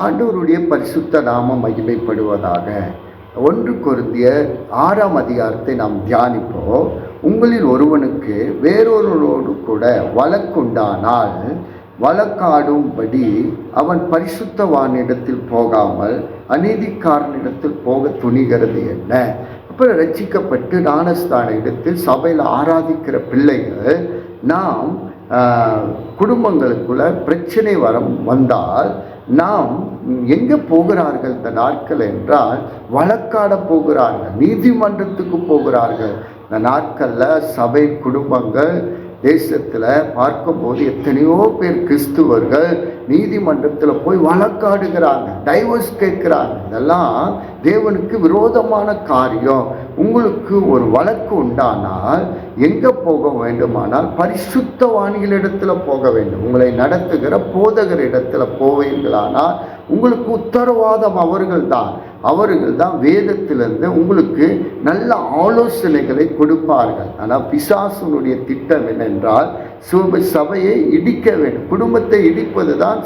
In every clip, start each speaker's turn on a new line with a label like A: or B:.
A: ஆண்டவருடைய பரிசுத்த நாமம் மகிமைப்படுவதாக. 1 கொரிந்தியர் 6ஆம் அதிகாரத்தை நாம் தியானிப்போம். உங்களில் ஒருவனுக்கு வேறொருவரோடு கூட வழக்குண்டானால் வழக்காடும்படி அவன் பரிசுத்தவானிடத்தில் போகாமல் அநீதிக்காரனிடத்தில் போக துணிகிறது என்ன? அப்புறம் ரட்சிக்கப்பட்டு ஞானஸ்தான இடத்தில் சபையில் ஆராதிக்கிற பிள்ளைகள் நாம் குடும்பங்களுக்குள்ள பிரச்சனை வந்தால் நாம் எங்கே போகிறார்கள் இந்த நாட்கள் என்றால் வழக்காட போகிறார்கள், நீதிமன்றத்துக்கு போகிறார்கள். இந்த நாட்களில் சபை குடும்பங்கள் தேசத்தில் பார்க்கும்போது எத்தனையோ பேர் கிறிஸ்துவர்கள் நீதிமன்றத்தில் போய் வழக்காடுகிறாங்க, டைவர்ஸ் கேட்குறாங்க. இதெல்லாம் தேவனுக்கு விரோதமான காரியம். உங்களுக்கு ஒரு வழக்கு உண்டானால் எங்கே போக வேண்டுமானால் பரிசுத்தவான்களிடத்தில் போக வேண்டும். உங்களை நடத்துகிற போதகர் இடத்துல போவீர்களானால் உங்களுக்கு உத்தரவாதம் அவர்கள் தான் வேதத்திலிருந்து உங்களுக்கு நல்ல ஆலோசனைகளை கொடுப்பார்கள். ஆனால் பிசாசுனுடைய திட்டம் என்னென்றால் சபையை இடிக்க வேண்டும். குடும்பத்தை இடிப்பது தான்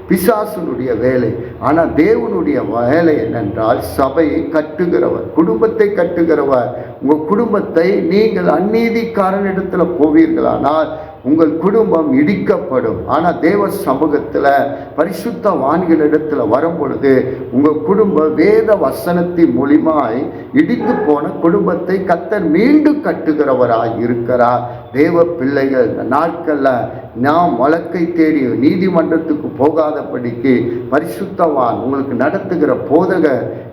A: பிசாசுனுடைய வேலை. ஆனால் தேவனுடைய வேலை என்னென்றால் சபையை கட்டுகிறவர், குடும்பத்தை கட்டுகிறவர். உங்கள் குடும்பத்தை நீங்கள் அநீதிக்காரனிடத்தில் போவீர்களானால் உங்கள் குடும்பம் இடிக்கப்படும். ஆனால் தேவ சமூகத்தில் பரிசுத்தவான்களிடத்தில் வரும் பொழுது உங்கள் குடும்பம் வேத வசனத்தின் மூலியமாய் இடித்து போன குடும்பத்தை கர்த்தர் மீண்டும் கட்டுகிறவராக இருக்கிறார். தேவ பிள்ளைகள் இந்த நாட்களில் நாம் வழக்கை தேடி நீதிமன்றத்துக்கு போகாதபடிக்கு பரிசுத்தவான் உங்களுக்கு நடத்துகிற போதக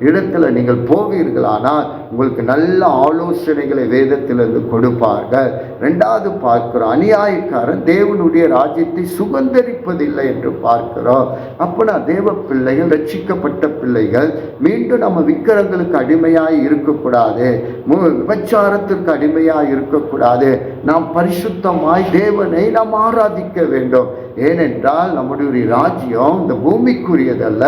A: இடத்துல நீங்கள் போவீர்களானால் உங்களுக்கு நல்ல ஆலோசனைகளை வேதத்திலிருந்து கொடுப்பார்கள். 2வது பார்க்கிறோம், அநியாயக்காரன் தேவனுடைய ராஜ்யத்தை சுதந்தரிப்பதில்லை என்று பார்க்கிறோம். அப்போனா தேவ பிள்ளைகள், ரட்சிக்கப்பட்ட பிள்ளைகள் மீண்டும் நம்ம விக்கிரங்களுக்கு அடிமையாய் இருக்கக்கூடாது, விபச்சாரத்திற்கு அடிமையாய் இருக்கக்கூடாது. நாம் பரிசுத்தமாய் தேவனை நாம் ஆராதிக்க வேண்டும். ஏனென்றால் நம்முடைய ராஜ்யம் இந்த பூமிக்குரியதல்ல,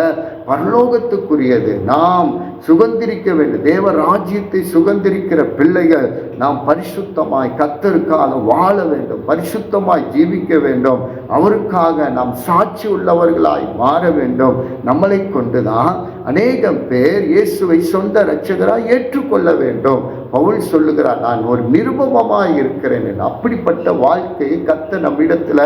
A: பரலோகத்துக்குரியது. நாம் சுதந்திரிக்க வேண்டும். தேவ ராஜ்யத்தை சுதந்திரிக்கிற பிள்ளைகள் நாம் பரிசுத்தமாய் கர்த்தருக்காக வாழ வேண்டும், பரிசுத்தமாய் ஜீவிக்க வேண்டும். அவருக்காக நாம் சாட்சி உள்ளவர்களாய் மாற வேண்டும். நம்மளை கொண்டுதான் அநேகம் பேர் இயேசுவை சொந்த இரட்சகராய் ஏற்றுக்கொள்ள வேண்டும். பவுல் சொல்லுகிறார், நான் ஒரு நிருபமாய் இருக்கிறேன். அப்படிப்பட்ட வாழ்க்கையை கர்த்தர் நம்மிடத்தில்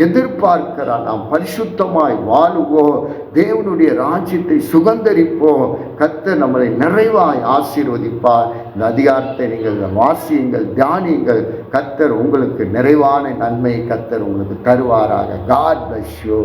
A: எதிர்பார்க்கிறார். நாம் பரிசுத்தமாய் வாழுவோம், தேவனுடைய ராஜ்யத்தை சுதந்தரிப்போம். கர்த்தர் நம்மளை நிறைவாய் ஆசீர்வதிப்பார். இந்த அதிகாரத்தை நீங்கள் வாசியுங்கள், தியானியுங்கள். கர்த்தர் உங்களுக்கு நிறைவான நன்மையை கர்த்தர் உங்களுக்கு தருவாராக. God bless you.